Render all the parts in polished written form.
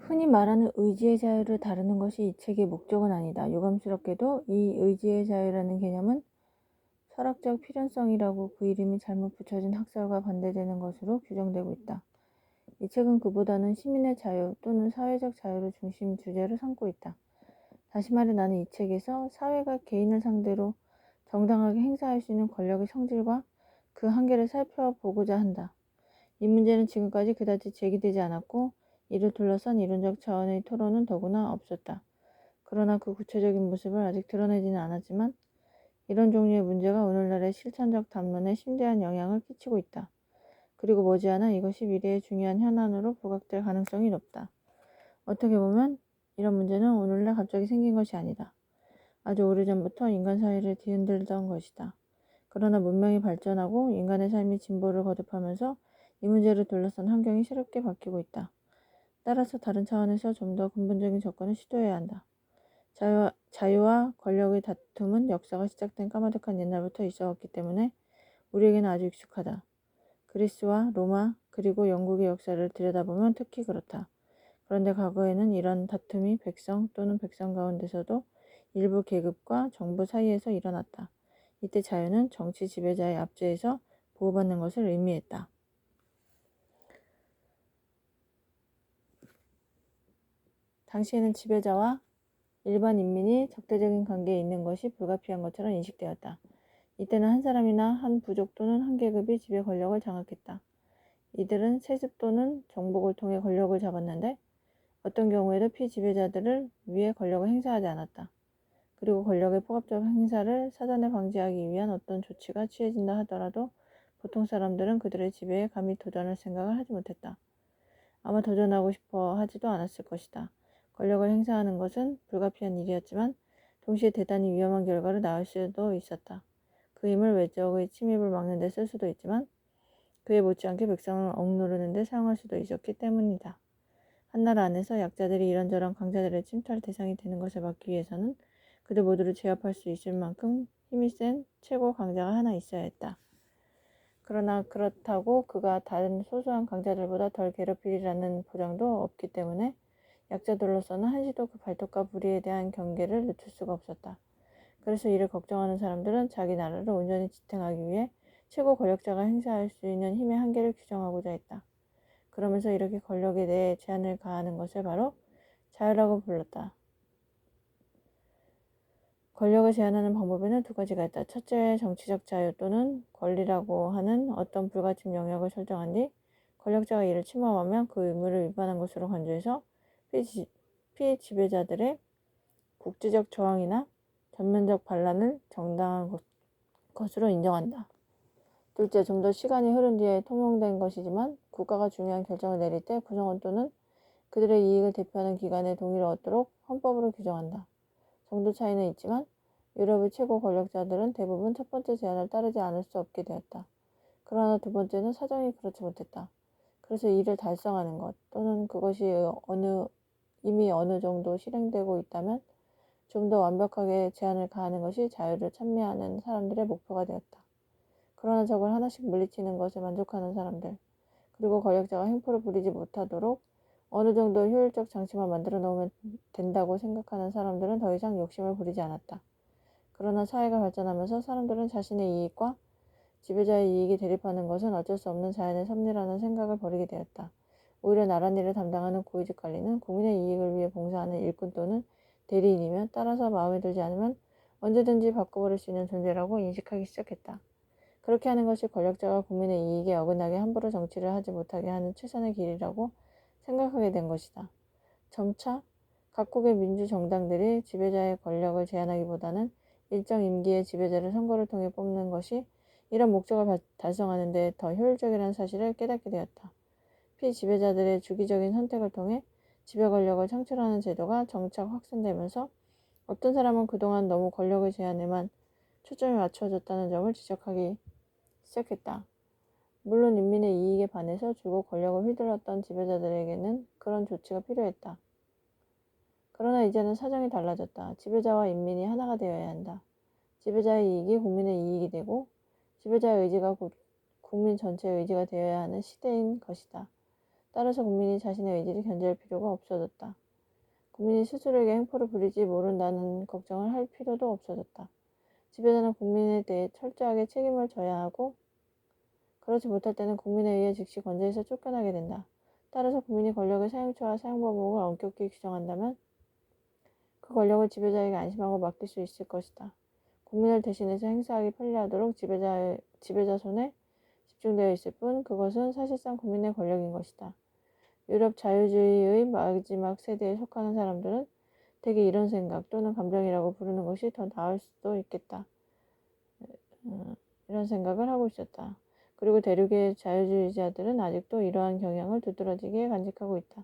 흔히 말하는 의지의 자유를 다루는 것이 이 책의 목적은 아니다. 유감스럽게도 이 의지의 자유라는 개념은 철학적 필연성이라고 그 이름이 잘못 붙여진 학설과 반대되는 것으로 규정되고 있다. 이 책은 그보다는 시민의 자유 또는 사회적 자유를 중심 주제로 삼고 있다. 다시 말해 나는 이 책에서 사회가 개인을 상대로 정당하게 행사할 수 있는 권력의 성질과 그 한계를 살펴보고자 한다. 이 문제는 지금까지 그다지 제기되지 않았고 이를 둘러싼 이론적 차원의 토론은 더구나 없었다. 그러나 그 구체적인 모습을 아직 드러내지는 않았지만 이런 종류의 문제가 오늘날의 실천적 담론에 심대한 영향을 끼치고 있다. 그리고 머지않아 이것이 미래의 중요한 현안으로 부각될 가능성이 높다. 어떻게 보면 이런 문제는 오늘날 갑자기 생긴 것이 아니다. 아주 오래전부터 인간 사회를 뒤흔들던 것이다. 그러나 문명이 발전하고 인간의 삶이 진보를 거듭하면서 이 문제를 둘러싼 환경이 새롭게 바뀌고 있다. 따라서 다른 차원에서 좀 더 근본적인 접근을 시도해야 한다. 자유와 권력의 다툼은 역사가 시작된 까마득한 옛날부터 있어왔기 때문에 우리에게는 아주 익숙하다. 그리스와 로마 그리고 영국의 역사를 들여다보면 특히 그렇다. 그런데 과거에는 이런 다툼이 백성 또는 백성 가운데서도 일부 계급과 정부 사이에서 일어났다. 이때 자유는 정치 지배자의 압제에서 보호받는 것을 의미했다. 당시에는 지배자와 일반 인민이 적대적인 관계에 있는 것이 불가피한 것처럼 인식되었다. 이때는 한 사람이나 한 부족 또는 한 계급이 지배 권력을 장악했다. 이들은 세습 또는 정복을 통해 권력을 잡았는데 어떤 경우에도 피지배자들을 위해 권력을 행사하지 않았다. 그리고 권력의 포괄적 행사를 사전에 방지하기 위한 어떤 조치가 취해진다 하더라도 보통 사람들은 그들의 지배에 감히 도전할 생각을 하지 못했다. 아마 도전하고 싶어 하지도 않았을 것이다. 권력을 행사하는 것은 불가피한 일이었지만 동시에 대단히 위험한 결과를 낳을 수도 있었다. 그 힘을 외적의 침입을 막는 데 쓸 수도 있지만 그에 못지않게 백성을 억누르는 데 사용할 수도 있었기 때문이다. 한 나라 안에서 약자들이 이런저런 강자들의 침탈 대상이 되는 것을 막기 위해서는 그들 모두를 제압할 수 있을 만큼 힘이 센 최고 강자가 하나 있어야 했다. 그러나 그렇다고 그가 다른 소수한 강자들보다 덜 괴롭히리라는 보장도 없기 때문에 약자들로서는 한시도 그 발톱과 부리에 대한 경계를 늦출 수가 없었다. 그래서 이를 걱정하는 사람들은 자기 나라를 온전히 지탱하기 위해 최고 권력자가 행사할 수 있는 힘의 한계를 규정하고자 했다. 그러면서 이렇게 권력에 대해 제한을 가하는 것을 바로 자유라고 불렀다. 권력을 제한하는 방법에는 두 가지가 있다. 첫째, 정치적 자유 또는 권리라고 하는 어떤 불가침 영역을 설정한 뒤 권력자가 이를 침범하면 그 의무를 위반한 것으로 간주해서 피지배자들의 국제적 저항이나 전면적 반란을 정당한 것으로 인정한다. 둘째, 좀 더 시간이 흐른 뒤에 통용된 것이지만 국가가 중요한 결정을 내릴 때 구성원 또는 그들의 이익을 대표하는 기관의 동의를 얻도록 헌법으로 규정한다. 정도 차이는 있지만 유럽의 최고 권력자들은 대부분 첫 번째 제안을 따르지 않을 수 없게 되었다. 그러나 두 번째는 사정이 그렇지 못했다. 그래서 이를 달성하는 것 또는 그것이 이미 어느 정도 실행되고 있다면 좀 더 완벽하게 제한을 가하는 것이 자유를 찬미하는 사람들의 목표가 되었다. 그러나 적을 하나씩 물리치는 것에 만족하는 사람들, 그리고 권력자가 횡포를 부리지 못하도록 어느 정도 효율적 장치만 만들어 놓으면 된다고 생각하는 사람들은 더 이상 욕심을 부리지 않았다. 그러나 사회가 발전하면서 사람들은 자신의 이익과 지배자의 이익이 대립하는 것은 어쩔 수 없는 자연의 섭리라는 생각을 버리게 되었다. 오히려 나랏일을 담당하는 고위직 관리는 국민의 이익을 위해 봉사하는 일꾼 또는 대리인이며 따라서 마음에 들지 않으면 언제든지 바꿔버릴 수 있는 존재라고 인식하기 시작했다. 그렇게 하는 것이 권력자가 국민의 이익에 어긋나게 함부로 정치를 하지 못하게 하는 최선의 길이라고 생각하게 된 것이다. 점차 각국의 민주정당들이 지배자의 권력을 제한하기보다는 일정 임기의 지배자를 선거를 통해 뽑는 것이 이런 목적을 달성하는 데 더 효율적이라는 사실을 깨닫게 되었다. 피지배자들의 주기적인 선택을 통해 지배 권력을 창출하는 제도가 점차 확산되면서 어떤 사람은 그동안 너무 권력의 제한에만 초점이 맞춰졌다는 점을 지적하기 시작했다. 물론 인민의 이익에 반해서 주고 권력을 휘둘렀던 지배자들에게는 그런 조치가 필요했다. 그러나 이제는 사정이 달라졌다. 지배자와 인민이 하나가 되어야 한다. 지배자의 이익이 국민의 이익이 되고 지배자의 의지가 국민 전체의 의지가 되어야 하는 시대인 것이다. 따라서 국민이 자신의 의지를 견제할 필요가 없어졌다. 국민이 스스로에게 횡포를 부릴지 모른다는 걱정을 할 필요도 없어졌다. 지배자는 국민에 대해 철저하게 책임을 져야 하고 그렇지 못할 때는 국민에 의해 즉시 권좌에서 쫓겨나게 된다. 따라서 국민이 권력의 사용처와 사용방법을 엄격히 규정한다면 그 권력을 지배자에게 안심하고 맡길 수 있을 것이다. 국민을 대신해서 행사하기 편리하도록 지배자 손에 집중되어 있을 뿐 그것은 사실상 국민의 권력인 것이다. 유럽 자유주의의 마지막 세대에 속하는 사람들은 대개 이런 생각 또는 감정이라고 부르는 것이 더 나을 수도 있겠다. 이런 생각을 하고 있었다. 그리고 대륙의 자유주의자들은 아직도 이러한 경향을 두드러지게 간직하고 있다.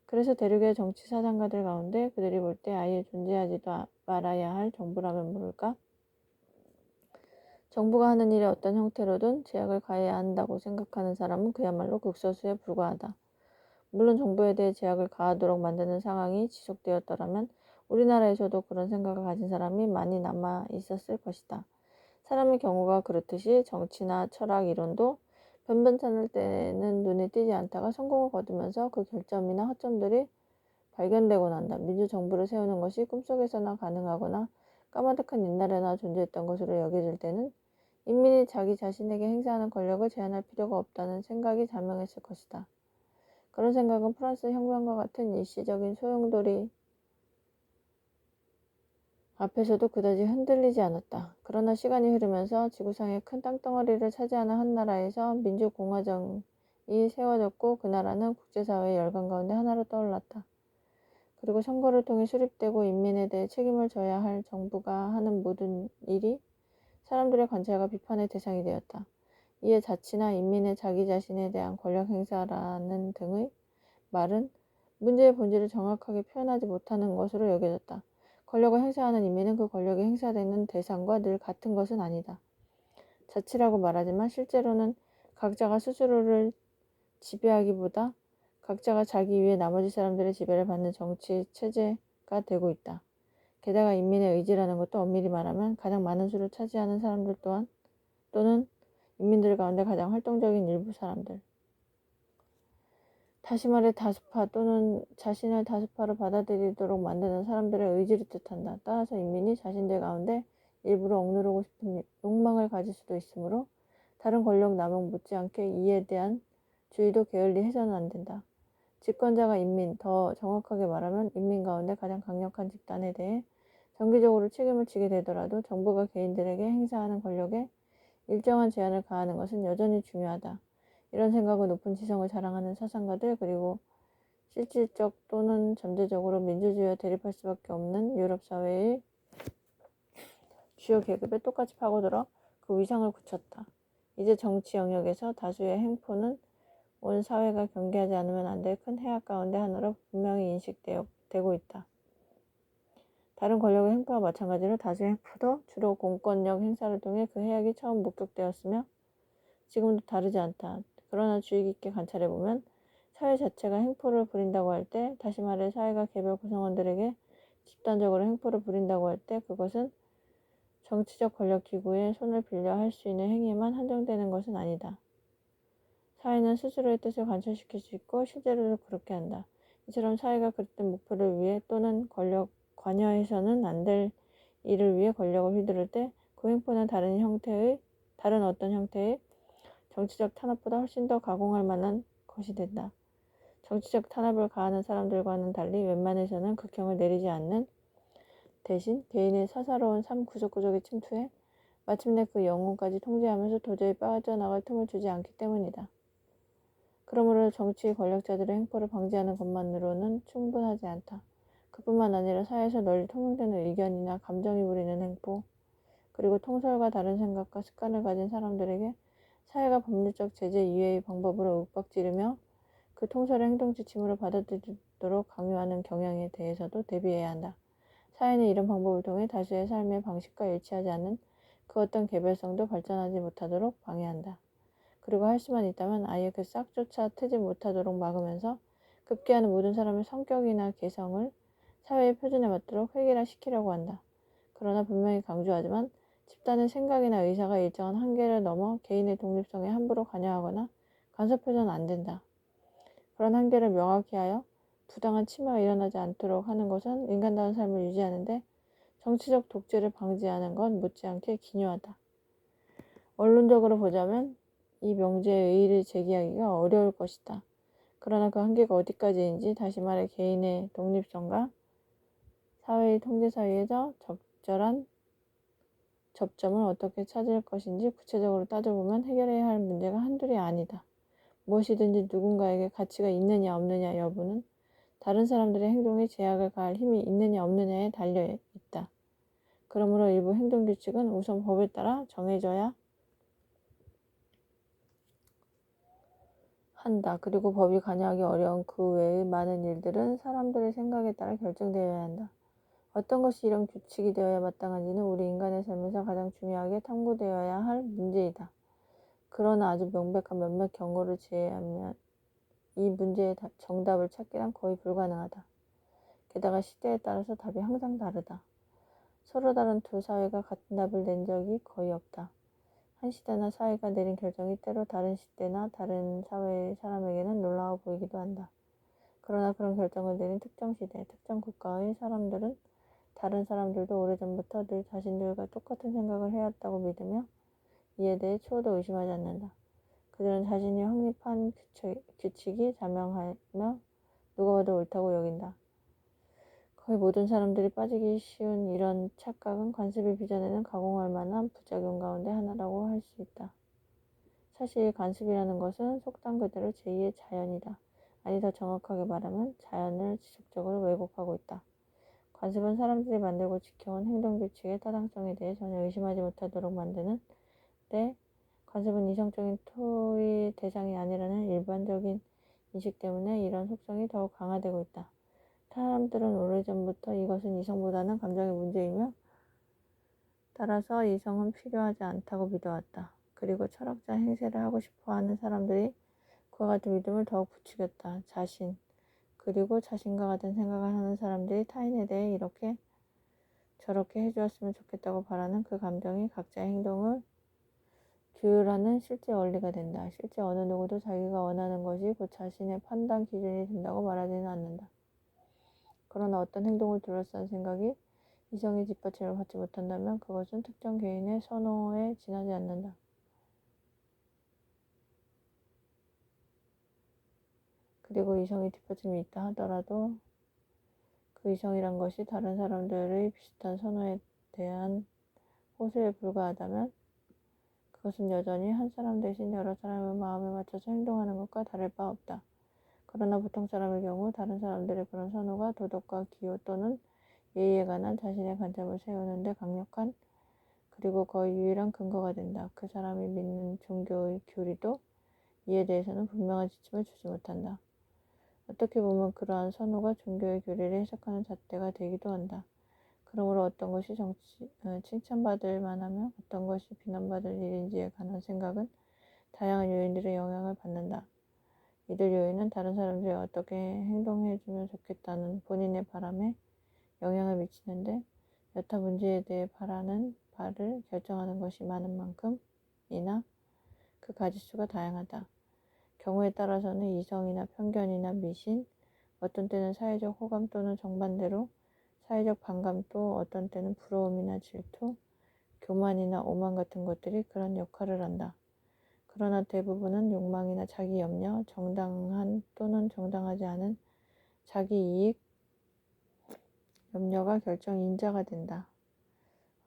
그래서 대륙의 정치 사상가들 가운데 그들이 볼 때 아예 존재하지도 말아야 할 정부라면 모를까? 정부가 하는 일에 어떤 형태로든 제약을 가해야 한다고 생각하는 사람은 그야말로 극소수에 불과하다. 물론 정부에 대해 제약을 가하도록 만드는 상황이 지속되었더라면 우리나라에서도 그런 생각을 가진 사람이 많이 남아 있었을 것이다. 사람의 경우가 그렇듯이 정치나 철학 이론도 변변찮을 때는 눈에 띄지 않다가 성공을 거두면서 그 결점이나 허점들이 발견되고 난다. 민주정부를 세우는 것이 꿈속에서나 가능하거나 까마득한 옛날에나 존재했던 것으로 여겨질 때는 인민이 자기 자신에게 행사하는 권력을 제한할 필요가 없다는 생각이 자명했을 것이다. 그런 생각은 프랑스 혁명과 같은 일시적인 소용돌이 앞에서도 그다지 흔들리지 않았다. 그러나 시간이 흐르면서 지구상의 큰 땅덩어리를 차지하는 한 나라에서 민주공화정이 세워졌고 그 나라는 국제사회의 열강 가운데 하나로 떠올랐다. 그리고 선거를 통해 수립되고 인민에 대해 책임을 져야 할 정부가 하는 모든 일이 사람들의 관찰과 비판의 대상이 되었다. 이에 자치나 인민의 자기 자신에 대한 권력 행사라는 등의 말은 문제의 본질을 정확하게 표현하지 못하는 것으로 여겨졌다. 권력을 행사하는 인민은 그 권력이 행사되는 대상과 늘 같은 것은 아니다. 자치라고 말하지만 실제로는 각자가 스스로를 지배하기보다 각자가 자기 위에 나머지 사람들의 지배를 받는 정치 체제가 되고 있다. 게다가 인민의 의지라는 것도 엄밀히 말하면 가장 많은 수를 차지하는 사람들 또한 또는 인민들 가운데 가장 활동적인 일부 사람들. 다시 말해 다수파 또는 자신을 다수파로 받아들이도록 만드는 사람들의 의지를 뜻한다. 따라서 인민이 자신들 가운데 일부러 억누르고 싶은 욕망을 가질 수도 있으므로 다른 권력 남용 못지않게 이에 대한 주의도 게을리 해서는 안 된다. 집권자가 인민, 더 정확하게 말하면 인민 가운데 가장 강력한 집단에 대해 정기적으로 책임을 지게 되더라도 정부가 개인들에게 행사하는 권력에 일정한 제한을 가하는 것은 여전히 중요하다. 이런 생각을 높은 지성을 자랑하는 사상가들 그리고 실질적 또는 전제적으로 민주주의와 대립할 수밖에 없는 유럽 사회의 주요 계급에 똑같이 파고들어 그 위상을 굳혔다. 이제 정치 영역에서 다수의 행포는 온 사회가 경계하지 않으면 안 될 큰 해악 가운데 하나로 분명히 인식되고 있다. 다른 권력의 행포와 마찬가지로 다수의 행포도 주로 공권력 행사를 통해 그 해악이 처음 목격되었으며 지금도 다르지 않다. 그러나 주의 깊게 관찰해보면 사회 자체가 행포를 부린다고 할 때, 다시 말해 사회가 개별 구성원들에게 집단적으로 행포를 부린다고 할 때 그것은 정치적 권력기구의 손을 빌려 할 수 있는 행위에만 한정되는 것은 아니다. 사회는 스스로의 뜻을 관철시킬 수 있고 실제로도 그렇게 한다. 이처럼 사회가 그릇된 목표를 위해 또는 관여해서는 안 될 일을 위해 권력을 휘두를 때 그 행포는 다른 어떤 형태의 정치적 탄압보다 훨씬 더 가공할 만한 것이 된다. 정치적 탄압을 가하는 사람들과는 달리 웬만해서는 극형을 내리지 않는 대신 개인의 사사로운 삶 구석구석에 침투해 마침내 그 영혼까지 통제하면서 도저히 빠져나갈 틈을 주지 않기 때문이다. 그러므로 정치 권력자들의 행포를 방지하는 것만으로는 충분하지 않다. 그뿐만 아니라 사회에서 널리 통용되는 의견이나 감정이 부리는 행포, 그리고 통솔과 다른 생각과 습관을 가진 사람들에게 사회가 법률적 제재 이외의 방법으로 윽박지르며 그 통솔의 행동 지침으로 받아들이도록 강요하는 경향에 대해서도 대비해야 한다. 사회는 이런 방법을 통해 다수의 삶의 방식과 일치하지 않는 그 어떤 개별성도 발전하지 못하도록 방해한다. 그리고 할 수만 있다면 아예 그 싹조차 트지 못하도록 막으면서 급기야는 모든 사람의 성격이나 개성을 사회의 표준에 맞도록 획일화시키려고 한다. 그러나 분명히 강조하지만 집단의 생각이나 의사가 일정한 한계를 넘어 개인의 독립성에 함부로 관여하거나 간섭해서는 안 된다. 그런 한계를 명확히 하여 부당한 침해가 일어나지 않도록 하는 것은 인간다운 삶을 유지하는데 정치적 독재를 방지하는 건 못지않게 기묘하다. 원론적으로 보자면 이 명제의 의의를 제기하기가 어려울 것이다. 그러나 그 한계가 어디까지인지, 다시 말해 개인의 독립성과 사회의 통제 사이에서 적절한 접점을 어떻게 찾을 것인지 구체적으로 따져보면 해결해야 할 문제가 한둘이 아니다. 무엇이든지 누군가에게 가치가 있느냐 없느냐 여부는 다른 사람들의 행동에 제약을 가할 힘이 있느냐 없느냐에 달려 있다. 그러므로 일부 행동규칙은 우선 법에 따라 정해져야 한다. 그리고 법이 관여하기 어려운 그 외의 많은 일들은 사람들의 생각에 따라 결정되어야 한다. 어떤 것이 이런 규칙이 되어야 마땅한지는 우리 인간의 삶에서 가장 중요하게 탐구되어야 할 문제이다. 그러나 아주 명백한 몇몇 경고를 제외하면 이 문제의 정답을 찾기란 거의 불가능하다. 게다가 시대에 따라서 답이 항상 다르다. 서로 다른 두 사회가 같은 답을 낸 적이 거의 없다. 한 시대나 사회가 내린 결정이 때로 다른 시대나 다른 사회의 사람에게는 놀라워 보이기도 한다. 그러나 그런 결정을 내린 특정 시대, 특정 국가의 사람들은 다른 사람들도 오래전부터 늘 자신들과 똑같은 생각을 해왔다고 믿으며 이에 대해 추호도 의심하지 않는다. 그들은 자신이 확립한 규칙이 자명하며 누가 봐도 옳다고 여긴다. 거의 모든 사람들이 빠지기 쉬운 이런 착각은 관습이 빚어내는 가공할 만한 부작용 가운데 하나라고 할 수 있다. 사실 관습이라는 것은 속담 그대로 제2의 자연이다. 아니 더 정확하게 말하면 자연을 지속적으로 왜곡하고 있다. 관습은 사람들이 만들고 지켜온 행동규칙의 타당성에 대해 전혀 의심하지 못하도록 만드는 데 관습은 이성적인 토의 대상이 아니라는 일반적인 인식 때문에 이런 속성이 더욱 강화되고 있다. 사람들은 오래전부터 이것은 이성보다는 감정의 문제이며 따라서 이성은 필요하지 않다고 믿어왔다. 그리고 철학자 행세를 하고 싶어하는 사람들이 그와 같은 믿음을 더욱 부추겼다. 자신, 그리고 자신과 같은 생각을 하는 사람들이 타인에 대해 이렇게 저렇게 해주었으면 좋겠다고 바라는 그 감정이 각자의 행동을 규율하는 실제 원리가 된다. 실제 어느 누구도 자기가 원하는 것이 곧 자신의 판단 기준이 된다고 말하지는 않는다. 그러나 어떤 행동을 둘러싼 생각이 이성의 뒷받침을 받지 못한다면 그것은 특정 개인의 선호에 지나지 않는다. 그리고 이성의 뒷받침이 있다 하더라도 그 이성이란 것이 다른 사람들의 비슷한 선호에 대한 호소에 불과하다면 그것은 여전히 한 사람 대신 여러 사람의 마음에 맞춰서 행동하는 것과 다를 바 없다. 그러나 보통 사람의 경우 다른 사람들의 그런 선호가 도덕과 기호 또는 예의에 관한 자신의 관점을 세우는데 강력한 그리고 거의 유일한 근거가 된다. 그 사람이 믿는 종교의 교리도 이에 대해서는 분명한 지침을 주지 못한다. 어떻게 보면 그러한 선호가 종교의 교리를 해석하는 잣대가 되기도 한다. 그러므로 어떤 것이 칭찬받을 만하며 어떤 것이 비난받을 일인지에 관한 생각은 다양한 요인들의 영향을 받는다. 이들 요인은 다른 사람들이 어떻게 행동해주면 좋겠다는 본인의 바람에 영향을 미치는데 여타 문제에 대해 바라는 바를 결정하는 것이 많은 만큼이나 그 가지수가 다양하다. 경우에 따라서는 이성이나 편견이나 미신, 어떤 때는 사회적 호감 또는 정반대로 사회적 반감 또 어떤 때는 부러움이나 질투, 교만이나 오만 같은 것들이 그런 역할을 한다. 그러나 대부분은 욕망이나 자기 염려, 정당한 또는 정당하지 않은 자기 이익 염려가 결정 인자가 된다.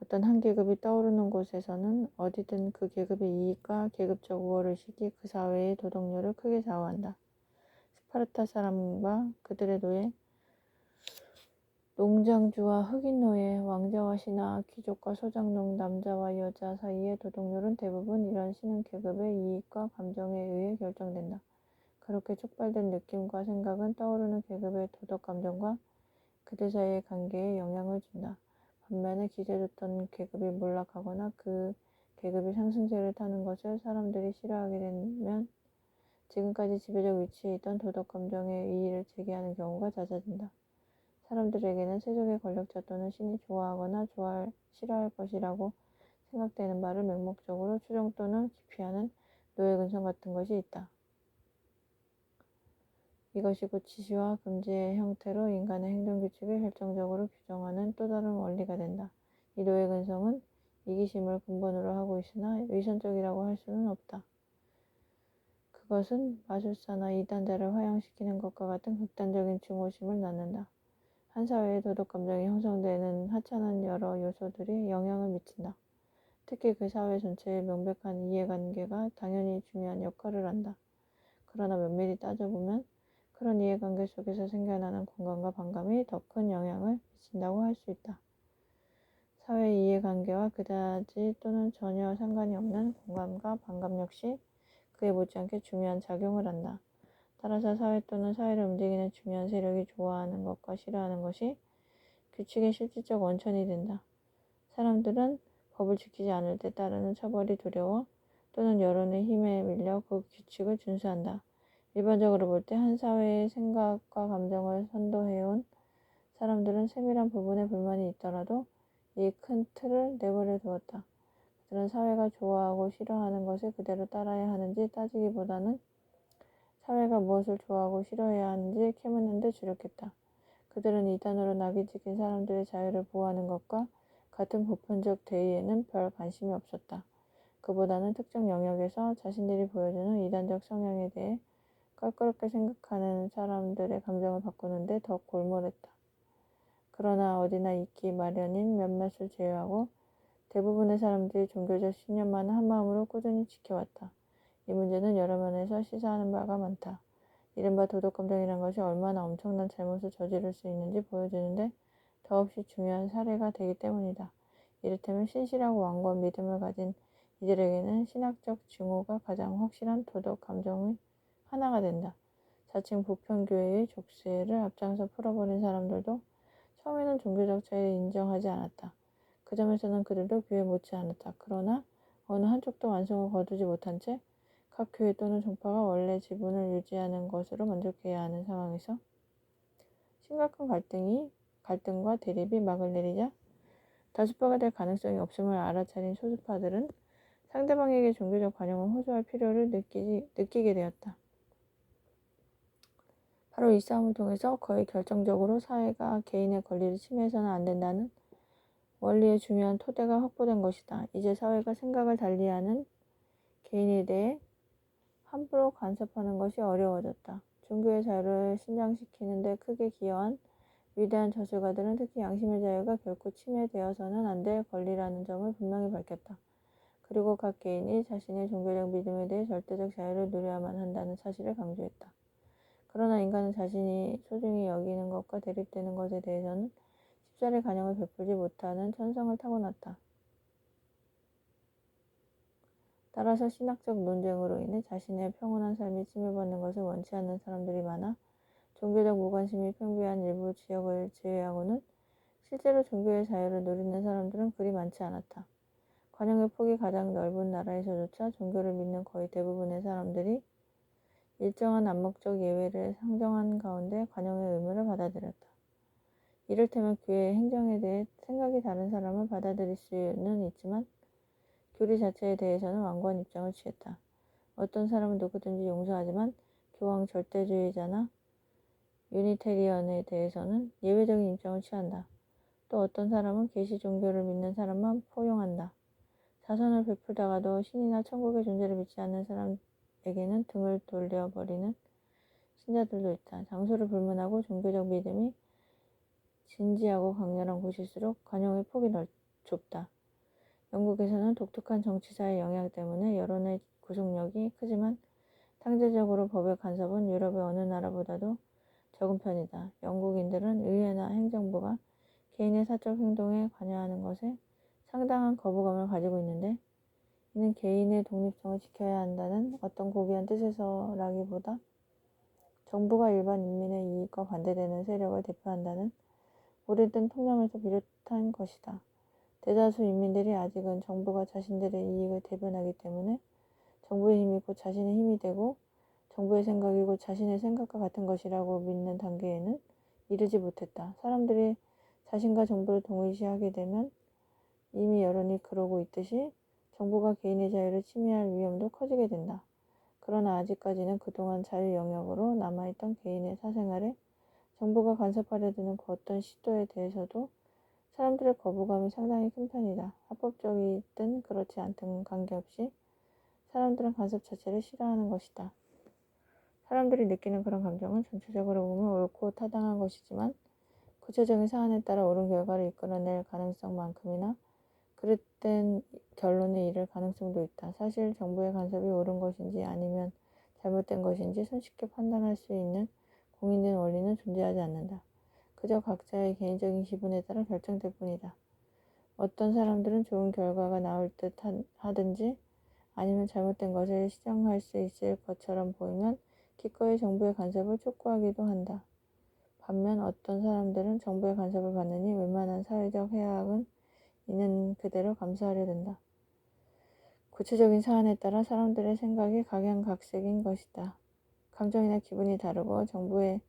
어떤 한 계급이 떠오르는 곳에서는 어디든 그 계급의 이익과 계급적 우월의식이 그 사회의 도덕률을 크게 좌우한다. 스파르타 사람과 그들의 노예, 농장주와 흑인 노예, 왕자와 신하, 귀족과 소장농, 남자와 여자 사이의 도덕률은 대부분 이런 신흥 계급의 이익과 감정에 의해 결정된다. 그렇게 촉발된 느낌과 생각은 떠오르는 계급의 도덕 감정과 그들 사이의 관계에 영향을 준다. 반면에 기세좋던 계급이 몰락하거나 그 계급이 상승세를 타는 것을 사람들이 싫어하게 되면 지금까지 지배적 위치에 있던 도덕 감정에 이의를 제기하는 경우가 잦아진다. 사람들에게는 세속의 권력자 또는 신이 좋아하거나 싫어할 것이라고 생각되는 바를 맹목적으로 추정 또는 기피하는 노예 근성 같은 것이 있다. 이것이 곧 지시와 금지의 형태로 인간의 행동 규칙을 결정적으로 규정하는 또 다른 원리가 된다. 이 노예 근성은 이기심을 근본으로 하고 있으나 위선적이라고 할 수는 없다. 그것은 마술사나 이단자를 화양시키는 것과 같은 극단적인 증오심을 낳는다. 한 사회의 도덕 감정이 형성되는 하찮은 여러 요소들이 영향을 미친다. 특히 그 사회 전체의 명백한 이해관계가 당연히 중요한 역할을 한다. 그러나 면밀히 따져보면 그런 이해관계 속에서 생겨나는 공감과 반감이 더 큰 영향을 미친다고 할 수 있다. 사회 이해관계와 그다지 또는 전혀 상관이 없는 공감과 반감 역시 그에 못지않게 중요한 작용을 한다. 따라서 사회 또는 사회를 움직이는 중요한 세력이 좋아하는 것과 싫어하는 것이 규칙의 실질적 원천이 된다. 사람들은 법을 지키지 않을 때 따르는 처벌이 두려워 또는 여론의 힘에 밀려 그 규칙을 준수한다. 일반적으로 볼 때 한 사회의 생각과 감정을 선도해온 사람들은 세밀한 부분에 불만이 있더라도 이 큰 틀을 내버려 두었다. 그들은 사회가 좋아하고 싫어하는 것을 그대로 따라야 하는지 따지기보다는 사회가 무엇을 좋아하고 싫어해야 하는지 캐묻는 데 주력했다. 그들은 이단으로 낙이 찍힌 사람들의 자유를 보호하는 것과 같은 보편적 대의에는 별 관심이 없었다. 그보다는 특정 영역에서 자신들이 보여주는 이단적 성향에 대해 껄끄럽게 생각하는 사람들의 감정을 바꾸는데 더 골몰했다. 그러나 어디나 있기 마련인 몇몇을 제외하고 대부분의 사람들이 종교적 신념만을 한마음으로 꾸준히 지켜왔다. 이 문제는 여러 면에서 시사하는 바가 많다. 이른바 도덕감정이란 것이 얼마나 엄청난 잘못을 저지를 수 있는지 보여주는데 더없이 중요한 사례가 되기 때문이다. 이를테면 신실하고 완고한 믿음을 가진 이들에게는 신학적 증오가 가장 확실한 도덕감정의 하나가 된다. 자칭 보편교회의 족쇄를 앞장서 풀어버린 사람들도 처음에는 종교적 차이를 인정하지 않았다. 그 점에서는 그들도 교회 못지 않았다. 그러나 어느 한쪽도 완성을 거두지 못한 채 각 교회 또는 종파가 원래 지분을 유지하는 것으로 만족해야 하는 상황에서 심각한 갈등과 대립이 막을 내리자 다수파가 될 가능성이 없음을 알아차린 소수파들은 상대방에게 종교적 관용을 호소할 필요를 느끼게 되었다. 바로 이 싸움을 통해서 거의 결정적으로 사회가 개인의 권리를 침해해서는 안 된다는 원리의 중요한 토대가 확보된 것이다. 이제 사회가 생각을 달리하는 개인에 대해 함부로 간섭하는 것이 어려워졌다. 종교의 자유를 신장시키는 데 크게 기여한 위대한 저술가들은 특히 양심의 자유가 결코 침해되어서는 안 될 권리라는 점을 분명히 밝혔다. 그리고 각 개인이 자신의 종교적 믿음에 대해 절대적 자유를 누려야만 한다는 사실을 강조했다. 그러나 인간은 자신이 소중히 여기는 것과 대립되는 것에 대해서는 쉽사리 관용을 베풀지 못하는 천성을 타고났다. 따라서 신학적 논쟁으로 인해 자신의 평온한 삶이 침해받는 것을 원치 않는 사람들이 많아 종교적 무관심이 팽배한 일부 지역을 제외하고는 실제로 종교의 자유를 누리는 사람들은 그리 많지 않았다. 관용의 폭이 가장 넓은 나라에서조차 종교를 믿는 거의 대부분의 사람들이 일정한 암묵적 예외를 상정한 가운데 관용의 의무를 받아들였다. 이를테면 교회의 행정에 대해 생각이 다른 사람을 받아들일 수는 있지만 교리 자체에 대해서는 완고한 입장을 취했다. 어떤 사람은 누구든지 용서하지만 교황 절대주의자나 유니테리언에 대해서는 예외적인 입장을 취한다. 또 어떤 사람은 계시 종교를 믿는 사람만 포용한다. 자선을 베풀다가도 신이나 천국의 존재를 믿지 않는 사람에게는 등을 돌려버리는 신자들도 있다. 장소를 불문하고 종교적 믿음이 진지하고 강렬한 곳일수록 관용의 폭이 좁다. 영국에서는 독특한 정치사의 영향 때문에 여론의 구속력이 크지만 상대적으로 법의 간섭은 유럽의 어느 나라보다도 적은 편이다. 영국인들은 의회나 행정부가 개인의 사적 행동에 관여하는 것에 상당한 거부감을 가지고 있는데 이는 개인의 독립성을 지켜야 한다는 어떤 고귀한 뜻에서라기보다 정부가 일반 인민의 이익과 반대되는 세력을 대표한다는 오래된 통념에서 비롯한 것이다. 대다수 인민들이 아직은 정부가 자신들의 이익을 대변하기 때문에 정부의 힘이 곧 자신의 힘이 되고 정부의 생각이 곧 자신의 생각과 같은 것이라고 믿는 단계에는 이르지 못했다. 사람들이 자신과 정부를 동일시하게 되면 이미 여론이 그러고 있듯이 정부가 개인의 자유를 침해할 위험도 커지게 된다. 그러나 아직까지는 그동안 자유 영역으로 남아있던 개인의 사생활에 정부가 간섭하려 드는 그 어떤 시도에 대해서도 사람들의 거부감이 상당히 큰 편이다. 합법적이든 그렇지 않든 관계없이 사람들은 간섭 자체를 싫어하는 것이다. 사람들이 느끼는 그런 감정은 전체적으로 보면 옳고 타당한 것이지만 구체적인 사안에 따라 옳은 결과를 이끌어낼 가능성만큼이나 그릇된 결론에 이를 가능성도 있다. 사실 정부의 간섭이 옳은 것인지 아니면 잘못된 것인지 손쉽게 판단할 수 있는 공인된 원리는 존재하지 않는다. 그저 각자의 개인적인 기분에 따라 결정될 뿐이다. 어떤 사람들은 좋은 결과가 나올 듯 하든지 아니면 잘못된 것을 시정할 수 있을 것처럼 보이면 기꺼이 정부의 간섭을 촉구하기도 한다. 반면 어떤 사람들은 정부의 간섭을 받느니 웬만한 사회적 해악은 있는 그대로 감수하려 든다. 구체적인 사안에 따라 사람들의 생각이 각양각색인 것이다. 감정이나 기분이 다르고 정부의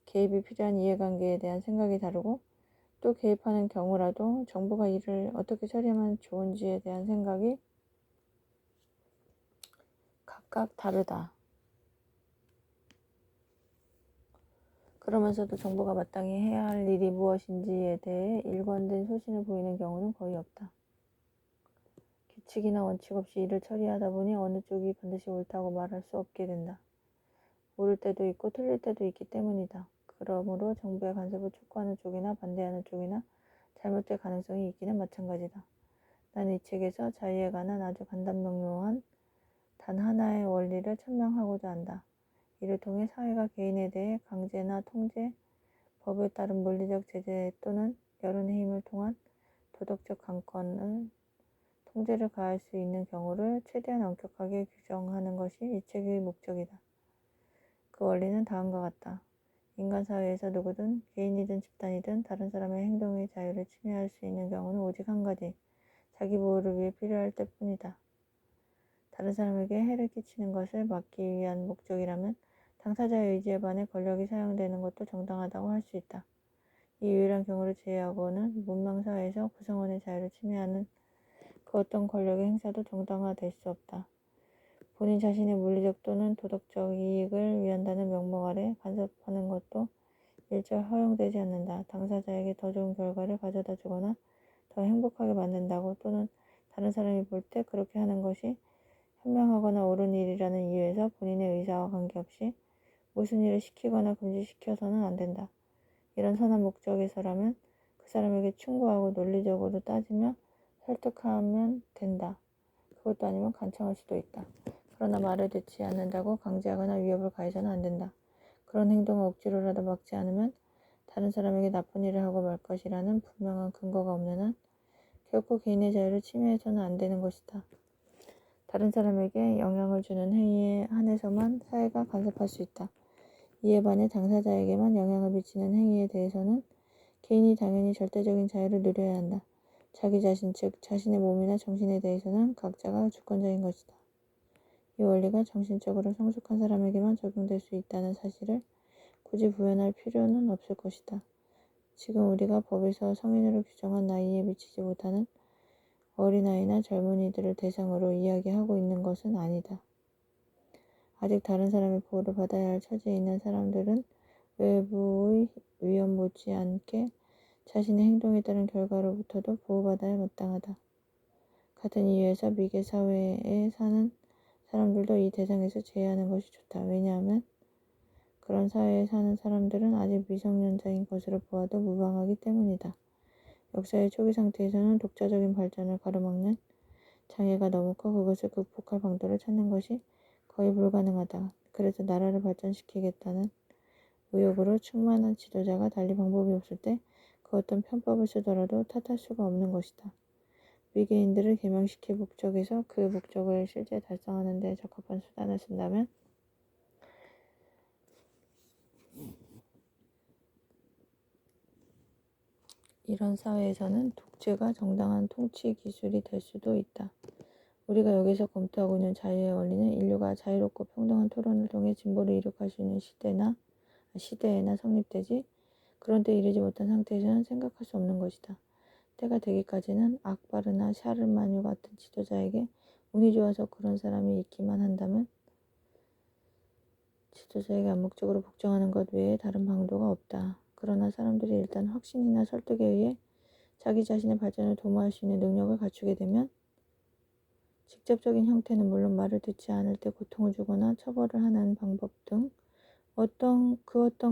개입이 필요한 이해관계에 대한 생각이 다르고 또 개입하는 경우라도 정부가 이를 어떻게 처리하면 좋은지에 대한 생각이 각각 다르다. 그러면서도 정부가 마땅히 해야 할 일이 무엇인지에 대해 일관된 소신을 보이는 경우는 거의 없다. 규칙이나 원칙 없이 일을 처리하다 보니 어느 쪽이 반드시 옳다고 말할 수 없게 된다. 옳을 때도 있고 틀릴 때도 있기 때문이다. 그러므로 정부의 간섭을 촉구하는 쪽이나 반대하는 쪽이나 잘못될 가능성이 있기는 마찬가지다. 나는 이 책에서 자유에 관한 아주 간단명료한 단 하나의 원리를 천명하고자 한다. 이를 통해 사회가 개인에 대해 강제나 통제, 법에 따른 물리적 제재 또는 여론의 힘을 통한 도덕적 강권을 통제를 가할 수 있는 경우를 최대한 엄격하게 규정하는 것이 이 책의 목적이다. 그 원리는 다음과 같다. 인간 사회에서 누구든 개인이든 집단이든 다른 사람의 행동의 자유를 침해할 수 있는 경우는 오직 한 가지, 자기 보호를 위해 필요할 때뿐이다. 다른 사람에게 해를 끼치는 것을 막기 위한 목적이라면 당사자의 의지에 반해 권력이 사용되는 것도 정당하다고 할 수 있다. 이 유일한 경우를 제외하고는 문명사회에서 구성원의 자유를 침해하는 그 어떤 권력의 행사도 정당화될 수 없다. 본인 자신의 물리적 또는 도덕적 이익을 위한다는 명목 아래 간섭하는 것도 일절 허용되지 않는다. 당사자에게 더 좋은 결과를 가져다 주거나 더 행복하게 만든다고 또는 다른 사람이 볼 때 그렇게 하는 것이 현명하거나 옳은 일이라는 이유에서 본인의 의사와 관계없이 무슨 일을 시키거나 금지시켜서는 안 된다. 이런 선한 목적에서라면 그 사람에게 충고하고 논리적으로 따지며 설득하면 된다. 그것도 아니면 간청할 수도 있다. 그러나 말을 듣지 않는다고 강제하거나 위협을 가해서는 안 된다. 그런 행동을 억지로라도 막지 않으면 다른 사람에게 나쁜 일을 하고 말 것이라는 분명한 근거가 없는 한 결코 개인의 자유를 침해해서는 안 되는 것이다. 다른 사람에게 영향을 주는 행위에 한해서만 사회가 간섭할 수 있다. 이에 반해 당사자에게만 영향을 미치는 행위에 대해서는 개인이 당연히 절대적인 자유를 누려야 한다. 자기 자신, 즉 자신의 몸이나 정신에 대해서는 각자가 주권자인 것이다. 이 원리가 정신적으로 성숙한 사람에게만 적용될 수 있다는 사실을 굳이 부연할 필요는 없을 것이다. 지금 우리가 법에서 성인으로 규정한 나이에 미치지 못하는 어린아이나 젊은이들을 대상으로 이야기하고 있는 것은 아니다. 아직 다른 사람의 보호를 받아야 할 처지에 있는 사람들은 외부의 위험 못지않게 자신의 행동에 따른 결과로부터도 보호받아야 마땅하다. 같은 이유에서 미개 사회에 사는 사람들도 이 대상에서 제외하는 것이 좋다. 왜냐하면 그런 사회에 사는 사람들은 아직 미성년자인 것으로 보아도 무방하기 때문이다. 역사의 초기 상태에서는 독자적인 발전을 가로막는 장애가 너무 커 그것을 극복할 방도를 찾는 것이 거의 불가능하다. 그래서 나라를 발전시키겠다는 의욕으로 충만한 지도자가 달리 방법이 없을 때 그 어떤 편법을 쓰더라도 탓할 수가 없는 것이다. 위계인들을 개명시킬 목적에서 그 목적을 실제 달성하는 데 적합한 수단을 쓴다면 이런 사회에서는 독재가 정당한 통치 기술이 될 수도 있다. 우리가 여기서 검토하고 있는 자유의 원리는 인류가 자유롭고 평등한 토론을 통해 진보를 이룩할 수 있는 시대에나 성립되지 그런 때 이르지 못한 상태에서는 생각할 수 없는 것이다. 때가 되기까지는 악바르나 샤르마뉴 같은 지도자에게 운이 좋아서 그런 사람이 있기만 한다면 지도자에게 암묵적으로 복종하는 것 외에 다른 방도가 없다. 그러나 사람들이 일단 확신이나 설득에 의해 자기 자신의 발전을 도모할 수 있는 능력을 갖추게 되면 직접적인 형태는 물론 말을 듣지 않을 때 고통을 주거나 처벌을 하는 방법 등 어떤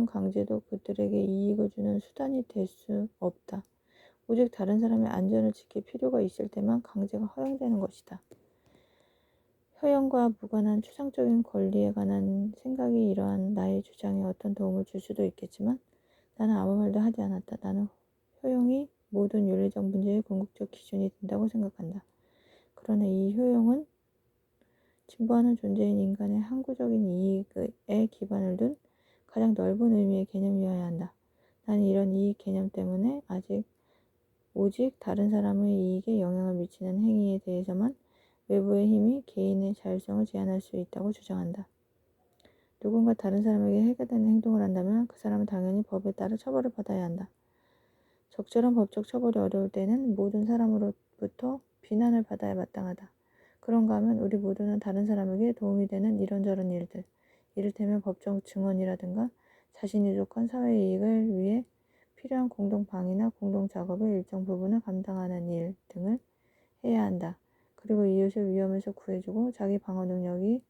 강제도 그들에게 이익을 주는 수단이 될 수 없다. 오직 다른 사람의 안전을 지킬 필요가 있을 때만 강제가 허용되는 것이다. 효용과 무관한 추상적인 권리에 관한 생각이 이러한 나의 주장에 어떤 도움을 줄 수도 있겠지만 나는 아무 말도 하지 않았다. 나는 효용이 모든 윤리적 문제의 궁극적 기준이 된다고 생각한다. 그러나 이 효용은 진보하는 존재인 인간의 항구적인 이익에 기반을 둔 가장 넓은 의미의 개념이어야 한다. 나는 이런 이익 개념 때문에 오직 다른 사람의 이익에 영향을 미치는 행위에 대해서만 외부의 힘이 개인의 자율성을 제한할 수 있다고 주장한다. 누군가 다른 사람에게 해가 되는 행동을 한다면 그 사람은 당연히 법에 따라 처벌을 받아야 한다. 적절한 법적 처벌이 어려울 때는 모든 사람으로부터 비난을 받아야 마땅하다. 그런가 하면 우리 모두는 다른 사람에게 도움이 되는 이런저런 일들, 이를테면 법적 증언이라든가 자신이 속한 사회의 이익을 위해 필요한 공동 방위나 공동 작업의 일정 부분을 감당하는 일 등을 해야 한다. 그리고 이웃을 위험에서 구해주고 자기 방어 능력이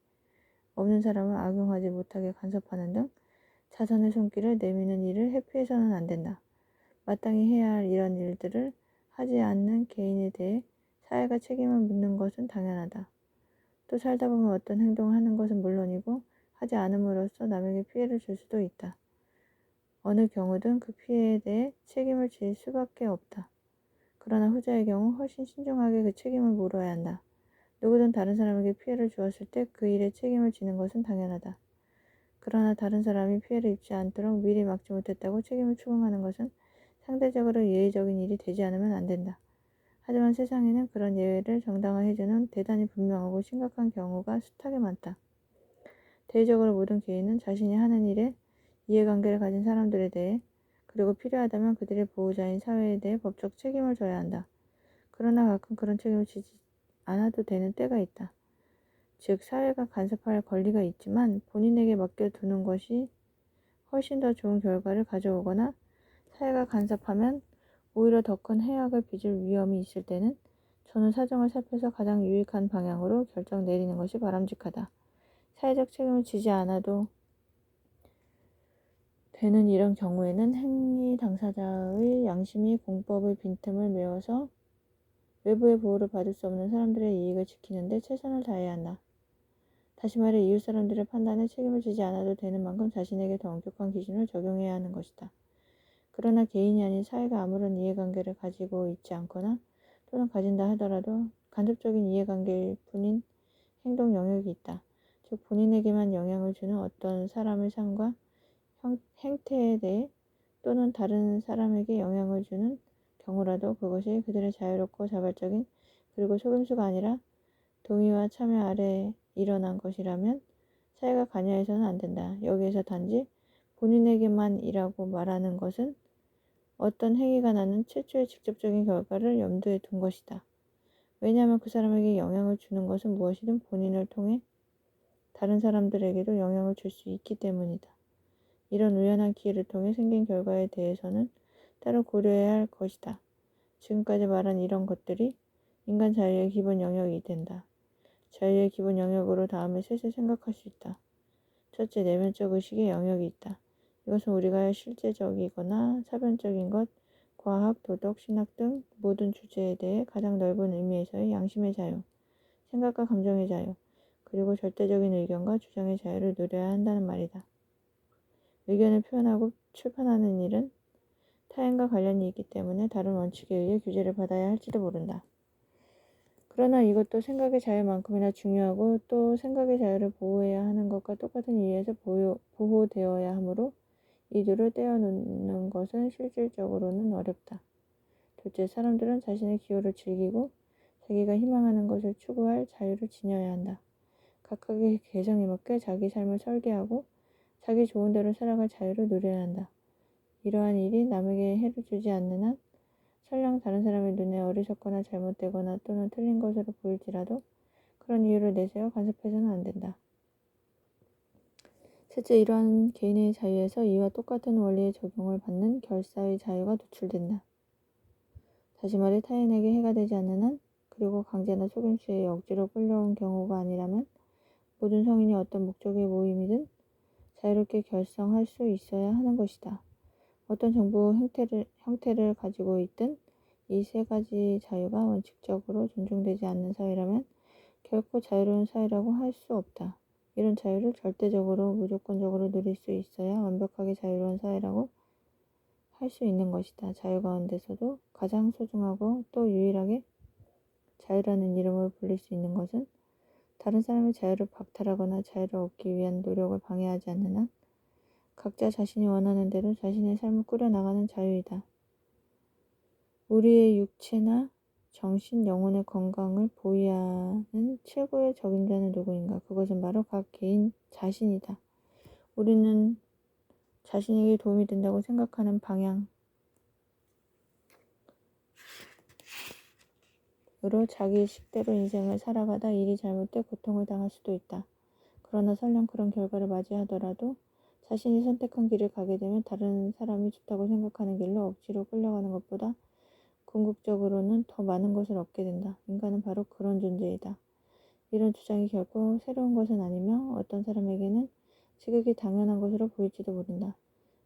없는 사람을 악용하지 못하게 간섭하는 등 자선의 손길을 내미는 일을 회피해서는 안 된다. 마땅히 해야 할 이런 일들을 하지 않는 개인에 대해 사회가 책임을 묻는 것은 당연하다. 또 살다 보면 어떤 행동을 하는 것은 물론이고 하지 않음으로써 남에게 피해를 줄 수도 있다. 어느 경우든 그 피해에 대해 책임을 질 수밖에 없다. 그러나 후자의 경우 훨씬 신중하게 그 책임을 물어야 한다. 누구든 다른 사람에게 피해를 주었을 때 그 일에 책임을 지는 것은 당연하다. 그러나 다른 사람이 피해를 입지 않도록 미리 막지 못했다고 책임을 추궁하는 것은 상대적으로 예외적인 일이 되지 않으면 안 된다. 하지만 세상에는 그런 예외를 정당화해주는 대단히 분명하고 심각한 경우가 숱하게 많다. 대외적으로 모든 개인은 자신이 하는 일에 이해관계를 가진 사람들에 대해 그리고 필요하다면 그들의 보호자인 사회에 대해 법적 책임을 져야 한다. 그러나 가끔 그런 책임을 지지 않아도 되는 때가 있다. 즉 사회가 간섭할 권리가 있지만 본인에게 맡겨두는 것이 훨씬 더 좋은 결과를 가져오거나 사회가 간섭하면 오히려 더 큰 해악을 빚을 위험이 있을 때는 저는 사정을 살펴서 가장 유익한 방향으로 결정 내리는 것이 바람직하다. 사회적 책임을 지지 않아도 되는 이런 경우에는 행위 당사자의 양심이 공법의 빈틈을 메워서 외부의 보호를 받을 수 없는 사람들의 이익을 지키는 데 최선을 다해야 한다. 다시 말해 이웃 사람들의 판단에 책임을 지지 않아도 되는 만큼 자신에게 더 엄격한 기준을 적용해야 하는 것이다. 그러나 개인이 아닌 사회가 아무런 이해관계를 가지고 있지 않거나 또는 가진다 하더라도 간접적인 이해관계일 뿐인 행동 영역이 있다. 즉 본인에게만 영향을 주는 어떤 사람의 삶과 행태에 대해 또는 다른 사람에게 영향을 주는 경우라도 그것이 그들의 자유롭고 자발적인 그리고 속임수가 아니라 동의와 참여 아래 일어난 것이라면 사회가 관여해서는 안 된다. 여기에서 단지 본인에게만이라고 말하는 것은 어떤 행위가 나는 최초의 직접적인 결과를 염두에 둔 것이다. 왜냐하면 그 사람에게 영향을 주는 것은 무엇이든 본인을 통해 다른 사람들에게도 영향을 줄 수 있기 때문이다. 이런 우연한 기회를 통해 생긴 결과에 대해서는 따로 고려해야 할 것이다. 지금까지 말한 이런 것들이 인간 자유의 기본 영역이 된다. 자유의 기본 영역으로 다음에 셋을 생각할 수 있다. 첫째, 내면적 의식의 영역이 있다. 이것은 우리가 실제적이거나 사변적인 것, 과학, 도덕, 신학 등 모든 주제에 대해 가장 넓은 의미에서의 양심의 자유, 생각과 감정의 자유, 그리고 절대적인 의견과 주장의 자유를 누려야 한다는 말이다. 의견을 표현하고 출판하는 일은 타인과 관련이 있기 때문에 다른 원칙에 의해 규제를 받아야 할지도 모른다. 그러나 이것도 생각의 자유만큼이나 중요하고 또 생각의 자유를 보호해야 하는 것과 똑같은 이유에서 보호되어야 하므로 이 둘을 떼어놓는 것은 실질적으로는 어렵다. 둘째, 사람들은 자신의 기호를 즐기고 자기가 희망하는 것을 추구할 자유를 지녀야 한다. 각각의 개성에 맞게 자기 삶을 설계하고 자기 좋은 대로 살아갈 자유를 누려야 한다. 이러한 일이 남에게 해를 주지 않는 한 설령 다른 사람의 눈에 어리석거나 잘못되거나 또는 틀린 것으로 보일지라도 그런 이유를 내세워 간섭해서는 안 된다. 셋째, 이러한 개인의 자유에서 이와 똑같은 원리의 적용을 받는 결사의 자유가 노출된다. 다시 말해 타인에게 해가 되지 않는 한, 그리고 강제나 속임수에 억지로 끌려온 경우가 아니라면 모든 성인이 어떤 목적의 모임이든 자유롭게 결성할 수 있어야 하는 것이다. 어떤 정부 형태를 가지고 있든 이 세 가지 자유가 원칙적으로 존중되지 않는 사회라면 결코 자유로운 사회라고 할 수 없다. 이런 자유를 절대적으로 무조건적으로 누릴 수 있어야 완벽하게 자유로운 사회라고 할 수 있는 것이다. 자유 가운데서도 가장 소중하고 또 유일하게 자유라는 이름으로 불릴 수 있는 것은 다른 사람의 자유를 박탈하거나 자유를 얻기 위한 노력을 방해하지 않는 한 각자 자신이 원하는 대로 자신의 삶을 꾸려나가는 자유이다. 우리의 육체나 정신, 영혼의 건강을 보위하는 최고의 적임자는 누구인가? 그것은 바로 각 개인 자신이다. 우리는 자신에게 도움이 된다고 생각하는 방향으로 자기 식대로 인생을 살아가다 일이 잘못돼 고통을 당할 수도 있다. 그러나 설령 그런 결과를 맞이하더라도 자신이 선택한 길을 가게 되면 다른 사람이 좋다고 생각하는 길로 억지로 끌려가는 것보다 궁극적으로는 더 많은 것을 얻게 된다. 인간은 바로 그런 존재이다. 이런 주장이 결코 새로운 것은 아니며 어떤 사람에게는 지극히 당연한 것으로 보일지도 모른다.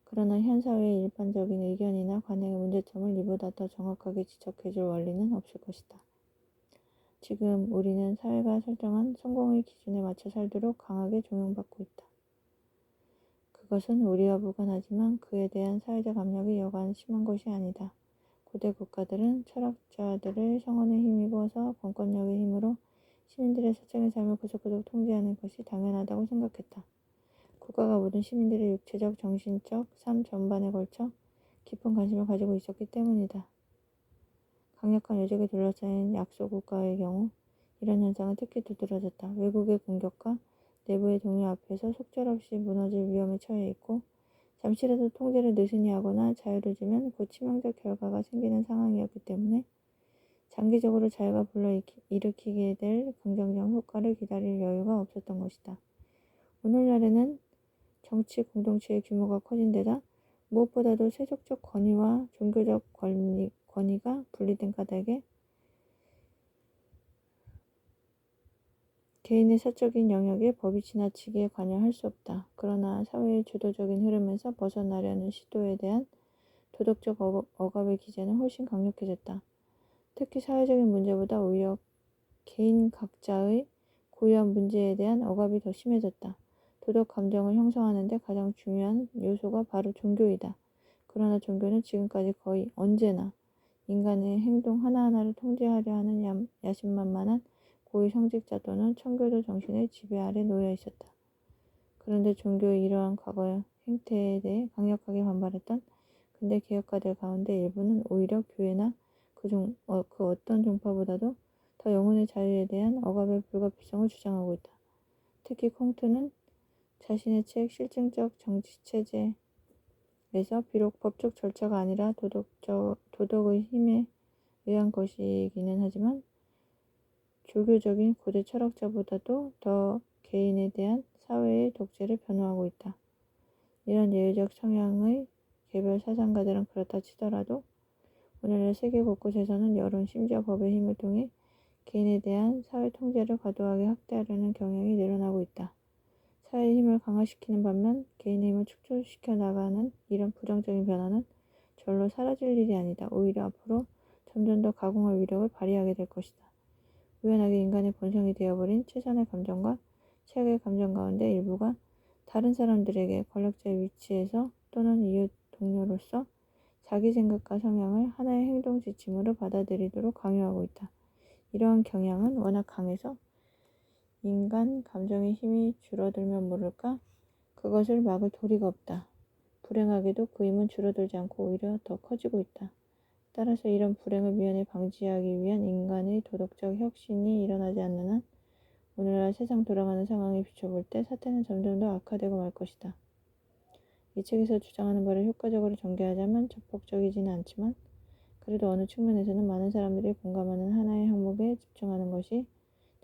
그러나 현 사회의 일반적인 의견이나 관행의 문제점을 이보다 더 정확하게 지적해줄 원리는 없을 것이다. 지금 우리는 사회가 설정한 성공의 기준에 맞춰 살도록 강하게 종용받고 있다. 그것은 우리와 무관하지만 그에 대한 사회적 압력이 여간 심한 것이 아니다. 고대 국가들은 철학자들의 성언에 힘입어서 공권력의 힘으로 시민들의 사적인 삶을 구석구석 통제하는 것이 당연하다고 생각했다. 국가가 모든 시민들의 육체적, 정신적 삶 전반에 걸쳐 깊은 관심을 가지고 있었기 때문이다. 강력한 요직에 둘러싸인 약소국가의 경우 이런 현상은 특히 두드러졌다. 외국의 공격과 내부의 동요 앞에서 속절없이 무너질 위험에 처해 있고 잠시라도 통제를 느슨히 하거나 자유를 주면 곧 치명적 결과가 생기는 상황이었기 때문에 장기적으로 자유가 불러일으키게 될 긍정적 효과를 기다릴 여유가 없었던 것이다. 오늘날에는 정치 공동체의 규모가 커진 데다 무엇보다도 세속적 권위와 종교적 권위가 분리된 까닭에 개인의 사적인 영역에 법이 지나치게 관여할 수 없다. 그러나 사회의 주도적인 흐름에서 벗어나려는 시도에 대한 도덕적 억압의 기제는 훨씬 강력해졌다. 특히 사회적인 문제보다 오히려 개인 각자의 고유한 문제에 대한 억압이 더 심해졌다. 도덕 감정을 형성하는 데 가장 중요한 요소가 바로 종교이다. 그러나 종교는 지금까지 거의 언제나 인간의 행동 하나하나를 통제하려 하는 야심만만한 고위 성직자 또는 청교도 정신의 지배 아래 놓여 있었다. 그런데 종교의 이러한 과거 행태에 대해 강력하게 반발했던 근대 개혁가들 가운데 일부는 오히려 교회나 그 어떤 종파보다도 더 영혼의 자유에 대한 억압의 불가피성을 주장하고 있다. 특히 콩트는 자신의 책 실증적 정치체제에서 비록 법적 절차가 아니라 도덕의 힘에 의한 것이기는 하지만 조교적인 고대 철학자보다도 더 개인에 대한 사회의 독재를 변호하고 있다. 이런 예외적 성향의 개별 사상가들은 그렇다 치더라도 오늘날 세계 곳곳에서는 여론 심지어 법의 힘을 통해 개인에 대한 사회 통제를 과도하게 확대하려는 경향이 늘어나고 있다. 사회의 힘을 강화시키는 반면 개인의 힘을 축소시켜 나가는 이런 부정적인 변화는 절로 사라질 일이 아니다. 오히려 앞으로 점점 더 가공할 위력을 발휘하게 될 것이다. 우연하게 인간의 본성이 되어버린 최선의 감정과 최악의 감정 가운데 일부가 다른 사람들에게 권력자의 위치에서 또는 이웃 동료로서 자기 생각과 성향을 하나의 행동 지침으로 받아들이도록 강요하고 있다. 이러한 경향은 워낙 강해서 인간 감정의 힘이 줄어들면 모를까 그것을 막을 도리가 없다. 불행하게도 그 힘은 줄어들지 않고 오히려 더 커지고 있다. 따라서 이런 불행을 미연에 방지하기 위한 인간의 도덕적 혁신이 일어나지 않는 한 오늘날 세상 돌아가는 상황에 비춰볼 때 사태는 점점 더 악화되고 말 것이다. 이 책에서 주장하는 바를 효과적으로 전개하자면 적극적이지는 않지만 그래도 어느 측면에서는 많은 사람들이 공감하는 하나의 항목에 집중하는 것이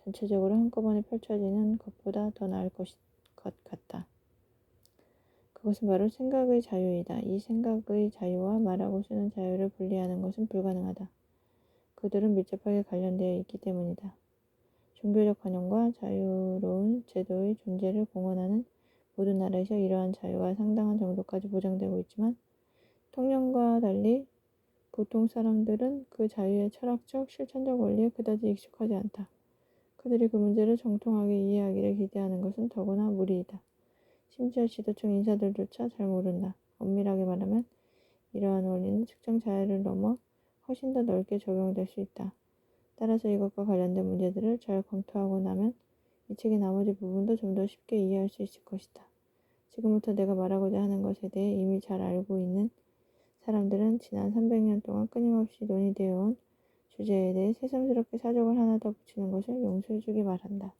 전체적으로 한꺼번에 펼쳐지는 것보다 더 나을 것 같다. 그것은 바로 생각의 자유이다. 이 생각의 자유와 말하고 쓰는 자유를 분리하는 것은 불가능하다. 그들은 밀접하게 관련되어 있기 때문이다. 종교적 관용과 자유로운 제도의 존재를 공언하는 모든 나라에서 이러한 자유가 상당한 정도까지 보장되고 있지만 통념과 달리 보통 사람들은 그 자유의 철학적, 실천적 원리에 그다지 익숙하지 않다. 그들이 그 문제를 정통하게 이해하기를 기대하는 것은 더구나 무리이다. 심지어 지도층 인사들조차 잘 모른다. 엄밀하게 말하면 이러한 원리는 특정 자유를 넘어 훨씬 더 넓게 적용될 수 있다. 따라서 이것과 관련된 문제들을 잘 검토하고 나면 이 책의 나머지 부분도 좀 더 쉽게 이해할 수 있을 것이다. 지금부터 내가 말하고자 하는 것에 대해 이미 잘 알고 있는 사람들은 지난 300년 동안 끊임없이 논의되어 온 주제에 대해 새삼스럽게 사족을 하나 더 붙이는 것을 용서해 주기 바란다.